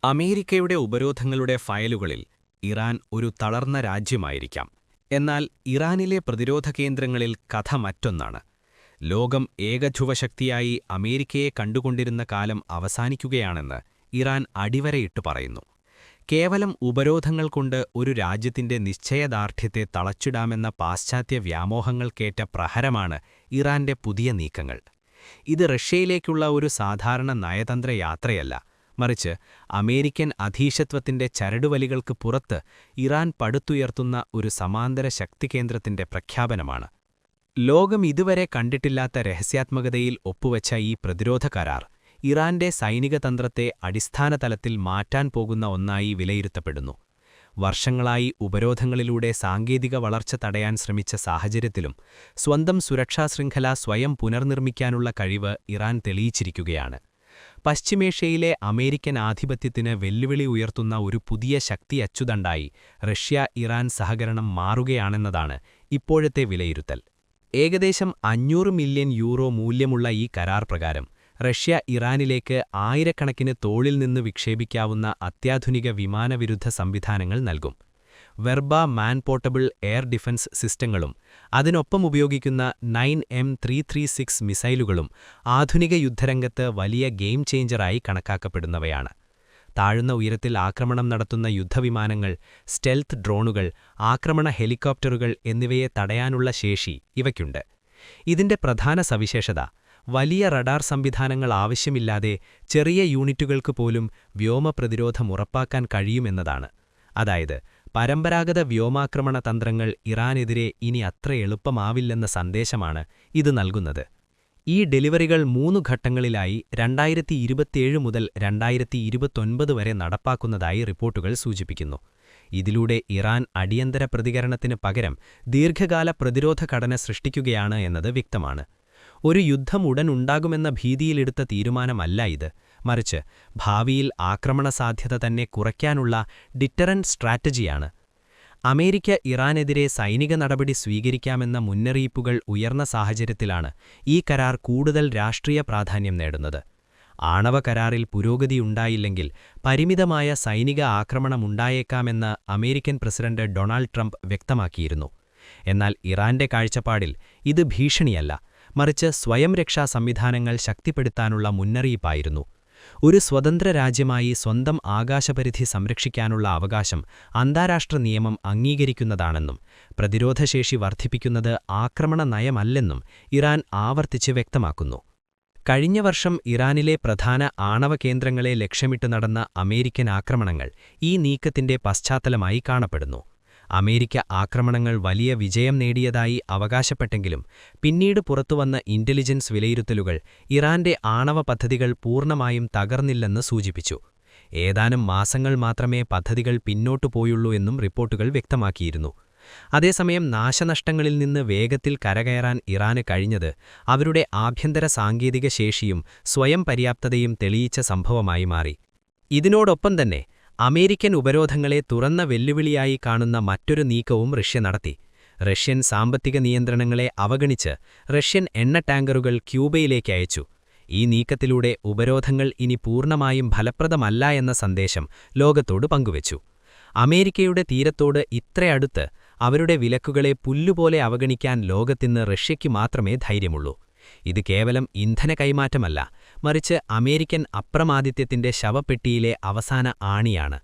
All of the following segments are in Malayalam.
അമേരിക്കയുടെ ഉപരോധങ്ങളുടെ ഫയലുകളിൽ ഇറാൻ ഒരു തളർന്ന രാജ്യമായിരിക്കാം. എന്നാൽ ഇറാനിലെ പ്രതിരോധ കേന്ദ്രങ്ങളിൽ കഥ മറ്റൊന്നാണ്. ലോകം ഏകധ്രുവശക്തിയായി അമേരിക്കയെ കണ്ടുകൊണ്ടിരുന്ന കാലം അവസാനിക്കുകയാണെന്ന് ഇറാൻ അടിവരയിട്ട് പറയുന്നു. കേവലം ഉപരോധങ്ങൾ കൊണ്ട് ഒരു രാജ്യത്തിന്റെ നിശ്ചയദാർഢ്യത്തെ തളച്ചിടാമെന്ന പാശ്ചാത്യ വ്യാമോഹങ്ങൾക്കേറ്റ പ്രഹരമാണ് ഇറാന്റെ പുതിയ നീക്കങ്ങൾ. ഇത് റഷ്യയിലേക്കുള്ള ഒരു സാധാരണ നയതന്ത്ര യാത്രയല്ല, മറിച്ച് അമേരിക്കൻ അധീശത്വത്തിന്റെ ചരടുവലികൾക്ക് പുറത്ത് ഇറാൻ പടുത്തുയർത്തുന്ന ഒരു സമാന്തര ശക്തികേന്ദ്രത്തിന്റെ പ്രഖ്യാപനമാണ്. ലോകം ഇതുവരെ കണ്ടിട്ടില്ലാത്ത രഹസ്യാത്മകതയിൽ ഒപ്പുവച്ച ഈ പ്രതിരോധ കരാർ ഇറാന്റെ സൈനികതന്ത്രത്തെ അടിസ്ഥാനതലത്തിൽ മാറ്റാൻ പോകുന്ന ഒന്നായി വിലയിരുത്തപ്പെടുന്നു. വർഷങ്ങളായി ഉപരോധങ്ങളിലൂടെ സാങ്കേതിക വളർച്ച തടയാൻ ശ്രമിച്ച സാഹചര്യത്തിലും സ്വന്തം സുരക്ഷാ ശൃംഖല സ്വയം പുനർനിർമ്മിക്കാനുള്ള കഴിവ് ഇറാൻ തെളിയിച്ചിരിക്കുകയാണ്. പശ്ചിമേഷ്യയിലെ അമേരിക്കൻ ആധിപത്യത്തിന് വെല്ലുവിളി ഉയർത്തുന്ന ഒരു പുതിയ ശക്തി അച്ചുതണ്ടായി റഷ്യ-ഇറാൻ സഹകരണം മാറുകയാണെന്നതാണ് ഇപ്പോഴത്തെ വിലയിരുത്തൽ. ഏകദേശം 500 മില്യൺ യൂറോ മൂല്യമുള്ള ഈ കരാർ പ്രകാരം റഷ്യ ഇറാനിലേക്ക് ആയിരക്കണക്കിന് തോളിൽ നിന്ന് വിക്ഷേപിക്കാവുന്ന അത്യാധുനിക വിമാനവിരുദ്ധ സംവിധാനങ്ങൾ നൽകും. വെർബ മാൻ പോർട്ടബിൾ എയർ ഡിഫൻസ് സിസ്റ്റങ്ങളും അതിനൊപ്പം ഉപയോഗിക്കുന്ന 9M336 മിസൈലുകളും ആധുനിക യുദ്ധരംഗത്ത് വലിയ ഗെയിം ചേഞ്ചറായി കണക്കാക്കപ്പെടുന്നവയാണ്. താഴ്ന്ന ഉയരത്തിൽ ആക്രമണം നടത്തുന്ന യുദ്ധവിമാനങ്ങൾ, സ്റ്റെൽത്ത് ഡ്രോണുകൾ, ആക്രമണ ഹെലികോപ്റ്ററുകൾ എന്നിവയെ തടയാനുള്ള ശേഷി ഇവയ്ക്കുണ്ട്. ഇതിന്റെ പ്രധാന സവിശേഷത വലിയ റഡാർ സംവിധാനങ്ങൾ ആവശ്യമില്ലാതെ ചെറിയ യൂണിറ്റുകൾക്ക് പോലും വ്യോമപ്രതിരോധം ഉറപ്പാക്കാൻ കഴിയുമെന്നതാണ്. അതായത് പരമ്പരാഗത വ്യോമാക്രമണ തന്ത്രങ്ങൾ ഇറാനെതിരെ ഇനി അത്ര എളുപ്പമാവില്ലെന്ന സന്ദേശമാണ് ഇത് നൽകുന്നത്. ഈ ഡെലിവറികൾ 3 ഘട്ടങ്ങളിലായി 2027 മുതൽ 2029 വരെ നടപ്പാക്കുന്നതായി റിപ്പോർട്ടുകൾ സൂചിപ്പിക്കുന്നു. ഇതിലൂടെ ഇറാൻ അടിയന്തര പ്രതികരണത്തിന് പകരം ദീർഘകാല പ്രതിരോധ ഘടന സൃഷ്ടിക്കുകയാണ് എന്നത് വ്യക്തമാണ്. ഒരു യുദ്ധം ഉടൻ ഉണ്ടാകുമെന്ന ഭീതിയിലെടുത്ത തീരുമാനമല്ല ഇത്, മറിച്ച് ഭാവിയിൽ ആക്രമണസാധ്യത തന്നെ കുറയ്ക്കാനുള്ള ഡിറ്ററന്റ് സ്ട്രാറ്റജിയാണ്. അമേരിക്ക ഇറാനെതിരെ സൈനിക നടപടി സ്വീകരിക്കാമെന്ന മുന്നറിയിപ്പുകൾ ഉയർന്ന സാഹചര്യത്തിലാണ് ഈ കരാർ കൂടുതൽ രാഷ്ട്രീയ പ്രാധാന്യം നേടുന്നത്. ആണവ കരാറിൽ പുരോഗതിയുണ്ടായില്ലെങ്കിൽ പരിമിതമായ സൈനിക ആക്രമണമുണ്ടായേക്കാമെന്ന് അമേരിക്കൻ പ്രസിഡന്റ് ഡൊണാൾഡ് ട്രംപ് വ്യക്തമാക്കിയിരുന്നു. എന്നാൽ ഇറാന്റെ കാഴ്ചപ്പാടിൽ ഇത് ഭീഷണിയല്ല, മറിച്ച് സ്വയം രക്ഷാ സംവിധാനങ്ങൾ ശക്തിപ്പെടുത്താനുള്ള മുന്നറിയിപ്പായിരുന്നു. ഒരു സ്വതന്ത്ര രാജ്യമായി സ്വന്തം ആകാശപരിധി സംരക്ഷിക്കാനുള്ള അവകാശം അന്താരാഷ്ട്ര നിയമം അംഗീകരിക്കുന്നതാണെന്നും പ്രതിരോധശേഷി വർദ്ധിപ്പിക്കുന്നത് ആക്രമണ നയമല്ലെന്നും ഇറാൻ ആവർത്തിച്ച് വ്യക്തമാക്കുന്നു. കഴിഞ്ഞ വർഷം ഇറാനിലെ പ്രധാന ആണവ കേന്ദ്രങ്ങളെ ലക്ഷ്യമിട്ട് നടന്ന അമേരിക്കൻ ആക്രമണങ്ങൾ ഈ നീക്കത്തിന്റെ പശ്ചാത്തലമായി കാണപ്പെടുന്നു. അമേരിക്ക ആക്രമണങ്ങൾ വലിയ വിജയം നേടിയതായി അവകാശപ്പെട്ടെങ്കിലും പിന്നീട് പുറത്തുവന്ന ഇന്റലിജൻസ് വിലയിരുത്തലുകൾ ഇറാന്റെ ആണവ പദ്ധതികൾ പൂർണ്ണമായും തകർന്നില്ലെന്ന് സൂചിപ്പിച്ചു. ഏതാനും മാസങ്ങൾ മാത്രമേ പദ്ധതികൾ പിന്നോട്ടു പോയുള്ളൂ എന്നും റിപ്പോർട്ടുകൾ വ്യക്തമാക്കിയിരുന്നു. അതേസമയം നാശനഷ്ടങ്ങളിൽ നിന്ന് വേഗത്തിൽ കരകയറാൻ ഇറാന് കഴിഞ്ഞത് അവരുടെ ആഭ്യന്തര സാങ്കേതിക ശേഷിയും സ്വയം പര്യാപ്തതയും തെളിയിച്ച സംഭവമായി മാറി. ഇതിനോടൊപ്പം തന്നെ അമേരിക്കൻ ഉപരോധങ്ങളെ തുറന്ന വെല്ലുവിളിയായി കാണുന്ന മറ്റൊരു നീക്കവും റഷ്യ നടത്തി. റഷ്യൻ സാമ്പത്തിക നിയന്ത്രണങ്ങളെ അവഗണിച്ച് റഷ്യൻ എണ്ണ ടാങ്കറുകൾ ക്യൂബയിലേക്ക് അയച്ചു. ഈ നീക്കത്തിലൂടെ ഉപരോധങ്ങൾ ഇനി പൂർണ്ണമായും ഫലപ്രദമല്ല എന്ന സന്ദേശം ലോകത്തോട് പങ്കുവച്ചു. അമേരിക്കയുടെ തീരത്തോട് ഇത്രയടുത്ത് അവരുടെ വിലക്കുകളെ പുല്ലുപോലെ അവഗണിക്കാൻ ലോകത്തിന്ന് റഷ്യയ്ക്ക് മാത്രമേ ധൈര്യമുള്ളൂ. ഇത് കേവലം ഇന്ധന കൈമാറ്റമല്ല, മറിച്ച് അമേരിക്കൻ അപ്രമാദിത്യത്തിന്റെ ശവപ്പെട്ടിയിലെ അവസാന ആണിയാണ്.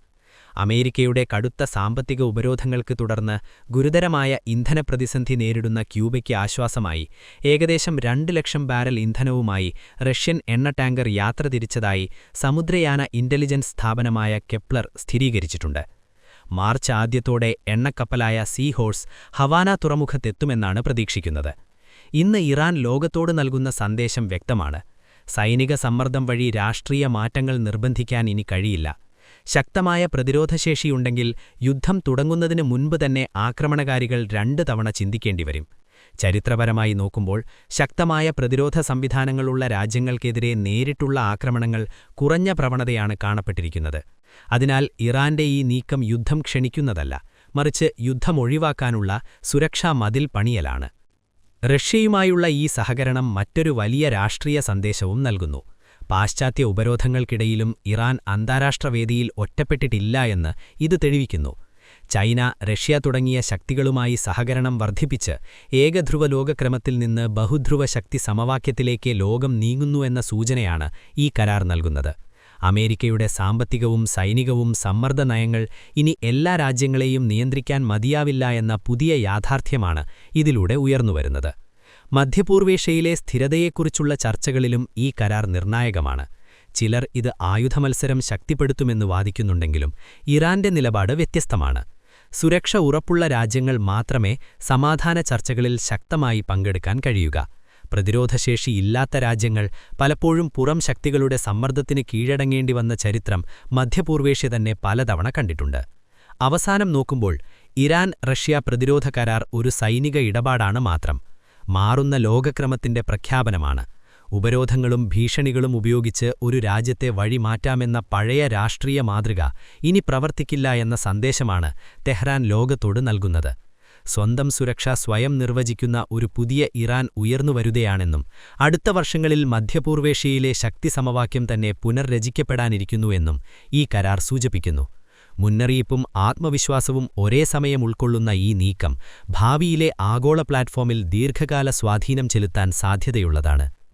അമേരിക്കയുടെ കടുത്ത സാമ്പത്തിക ഉപരോധങ്ങൾക്ക് തുടർന്ന് ഗുരുതരമായ ഇന്ധന പ്രതിസന്ധി നേരിടുന്ന ക്യൂബയ്ക്ക് ആശ്വാസമായി ഏകദേശം 2 ലക്ഷം ബാരൽ ഇന്ധനവുമായി റഷ്യൻ എണ്ണ ടാങ്കർ യാത്ര തിരിച്ചതായി സമുദ്രയാന ഇന്റലിജൻസ് സ്ഥാപനമായ കെപ്ലർ സ്ഥിരീകരിച്ചിട്ടുണ്ട്. മാർച്ച് ആദ്യത്തോടെ എണ്ണക്കപ്പലായ സീ ഹോഴ്സ് ഹവാന തുറമുഖത്തെത്തുമെന്നാണ് പ്രതീക്ഷിക്കുന്നത്. ഇന്ന് ഇറാൻ ലോകത്തോട് നൽകുന്ന സന്ദേശം വ്യക്തമാണ്. സൈനിക സമ്മർദ്ദം വഴി രാഷ്ട്രീയ മാറ്റങ്ങൾ നിർബന്ധിക്കാൻ ഇനി കഴിയില്ല. ശക്തമായ പ്രതിരോധശേഷിയുണ്ടെങ്കിൽ യുദ്ധം തുടങ്ങുന്നതിന് മുൻപ് തന്നെ ആക്രമണകാരികൾ 2 തവണ ചിന്തിക്കേണ്ടിവരും. ചരിത്രപരമായി നോക്കുമ്പോൾ ശക്തമായ പ്രതിരോധ സംവിധാനങ്ങളുള്ള രാജ്യങ്ങൾക്കെതിരെ നേരിട്ടുള്ള ആക്രമണങ്ങൾ കുറഞ്ഞ പ്രവണതയാണ് കാണപ്പെട്ടിരിക്കുന്നത്. അതിനാൽ ഇറാന്റെ ഈ നീക്കം യുദ്ധം ക്ഷണിക്കുന്നതല്ല, മറിച്ച് യുദ്ധമൊഴിവാക്കാനുള്ള സുരക്ഷാ മതിൽ പണിയലാണ്. റഷ്യയുമായുള്ള ഈ സഹകരണം മറ്റൊരു വലിയ രാഷ്ട്രീയ സന്ദേശവും നൽകുന്നു. പാശ്ചാത്യ ഉപരോധങ്ങൾക്കിടയിലും ഇറാൻ അന്താരാഷ്ട്രവേദിയിൽ ഒറ്റപ്പെട്ടിട്ടില്ല എന്ന് ഇത് തെളിയിക്കുന്നു. ചൈന, റഷ്യ തുടങ്ങിയ ശക്തികളുമായി സഹകരണം വർദ്ധിപ്പിച്ച് ഏകധ്രുവ ലോകക്രമത്തിൽ നിന്ന് ബഹുധ്രുവ ശക്തി സമവാക്യത്തിലേക്ക് ലോകം നീങ്ങുന്നുവെന്ന സൂചനയാണ് ഈ കരാർ നൽകുന്നത്. അമേരിക്കയുടെ സാമ്പത്തികവും സൈനികവും സമ്മർദ്ദ നയങ്ങൾ ഇനി എല്ലാ രാജ്യങ്ങളെയും നിയന്ത്രിക്കാൻ മതിയാവില്ല എന്ന പുതിയ യാഥാർത്ഥ്യമാണ് ഇതിലൂടെ ഉയർന്നുവരുന്നത്. മധ്യപൂർവേഷ്യയിലെ സ്ഥിരതയെക്കുറിച്ചുള്ള ചർച്ചകളിലും ഈ കരാർ നിർണായകമാണ്. ചിലർ ഇത് ആയുധമത്സരം ശക്തിപ്പെടുത്തുമെന്ന് വാദിക്കുന്നുണ്ടെങ്കിലും ഇറാന്റെ നിലപാട് വ്യത്യസ്തമാണ്. സുരക്ഷ ഉറപ്പുള്ള രാജ്യങ്ങൾ മാത്രമേ സമാധാന ചർച്ചകളിൽ ശക്തമായി പങ്കെടുക്കാൻ കഴിയുക. പ്രതിരോധശേഷിയില്ലാത്ത രാജ്യങ്ങൾ പലപ്പോഴും പുറം ശക്തികളുടെ സമ്മർദ്ദത്തിന് കീഴടങ്ങേണ്ടി വന്ന ചരിത്രം മധ്യപൂർവേഷ്യ തന്നെ പലതവണ കണ്ടിട്ടുണ്ട്. അവസാനം നോക്കുമ്പോൾ ഇറാൻ റഷ്യ പ്രതിരോധ കരാർ ഒരു സൈനിക ഇടപാടാണ് മാത്രം. മാറുന്ന ലോകക്രമത്തിന്റെ പ്രഖ്യാപനമാണ്. ഉപരോധങ്ങളും ഭീഷണികളും ഉപയോഗിച്ച് ഒരു രാജ്യത്തെ വഴിമാറ്റാമെന്ന പഴയ രാഷ്ട്രീയ മാതൃക ഇനി പ്രവർത്തിക്കില്ല എന്ന സന്ദേശമാണ് തെഹ്റാൻ ലോകത്തോട് നൽകുന്നത്. സ്വന്തം സുരക്ഷ സ്വയം നിർവചിക്കുന്ന ഒരു പുതിയ ഇറാൻ ഉയർന്നുവരുകയാണെന്നും അടുത്ത വർഷങ്ങളിൽ മധ്യപൂർവേഷ്യയിലെ ശക്തി സമവാക്യം തന്നെ പുനർരചിക്കപ്പെടാനിരിക്കുന്നുവെന്നും ഈ കരാർ സൂചിപ്പിക്കുന്നു. മുന്നറിയിപ്പും ആത്മവിശ്വാസവും ഒരേ സമയം ഉൾക്കൊള്ളുന്ന ഈ നീക്കം ഭാവിയിലെ ആഗോള പ്ലാറ്റ്ഫോമിൽ ദീർഘകാല സ്വാധീനം ചെലുത്താൻ സാധ്യതയുള്ളതാണ്.